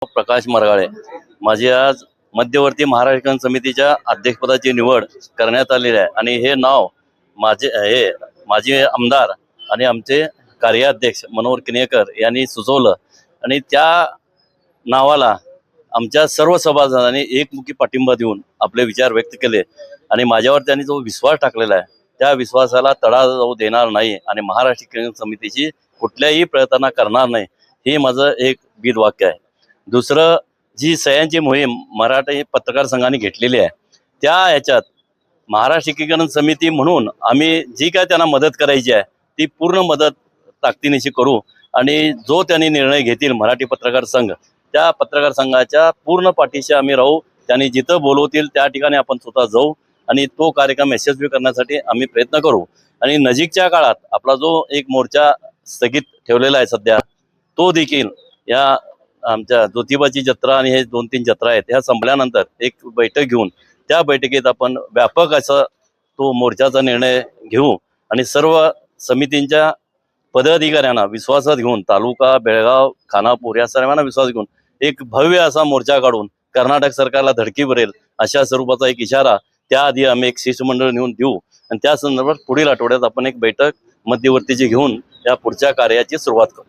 प्रकाश मरगाळे माझी आज मध्यवर्ती महाराष्ट्र समितीच्या अध्यक्षपदाची निवड करण्यात आलेली आहे आणि हे नाव माझे आमदार आणि आमचे कार्याध्यक्ष मनोहर किनेकर यांनी सुचवलं आणि त्या नावाला आमच्या सर्व सभासदांनी एकमुखी पाठिंबा देऊन आपले विचार व्यक्त केले आणि माझ्यावर त्यांनी जो विश्वास टाकलेला आहे त्या विश्वासाला तडा जाऊ देणार नाही आणि महाराष्ट्र क्रिकेट समितीची कुठल्याही प्रयत्न करणार नाही हे माझं एक बीजवाक्य आहे। दुसरं, जी सह्यांची मोहीम मराठी पत्रकार संघाने घेतलेली आहे त्या ह्याच्यात महाराष्ट्र क्रिकेट समिती म्हणून आम्ही जी काय त्यांना मदत करायची आहे ती पूर्ण मदत ताकदीनिशी करू आणि जो त्यांनी निर्णय घेतील मराठी पत्रकार संघ त्या पत्रकार संघाच्या पूर्ण पाठीशी आम्ही राहू। त्यांनी जिथं बोलवतील त्या ठिकाणी आपण स्वतः जाऊ आणि तो कार्यक्रम यशस्वी करण्यासाठी आम्ही प्रयत्न करू। आणि नजीकच्या काळात आपला जो एक मोर्चा स्थगित ठेवलेला आहे सध्या तो देखील या आमच्या ज्योतिबाची जत्रा आणि हे 2-3 जत्रा आहेत ह्या संपल्यानंतर एक बैठक घेऊन त्या बैठकीत आपण व्यापक असा तो मोर्चाचा निर्णय घेऊ आणि सर्व समितींच्या पदाधिकाऱ्यांना विश्वासात घेऊन तालुका बेळगाव खानापूर या सर्वांना विश्वास घेऊन एक भव्य असा मोर्चा काढून कर्नाटक सरकारला धडकी भरेल अशा स्वरूपाचा एक इशारा त्याआधी आम्ही एक शिष्टमंडळ नेऊन देऊ आणि त्या संदर्भात पुढील आठवड्यात आपण एक बैठक मध्यवर्तीची घेऊन या पुढच्या कार्याची सुरुवात करू।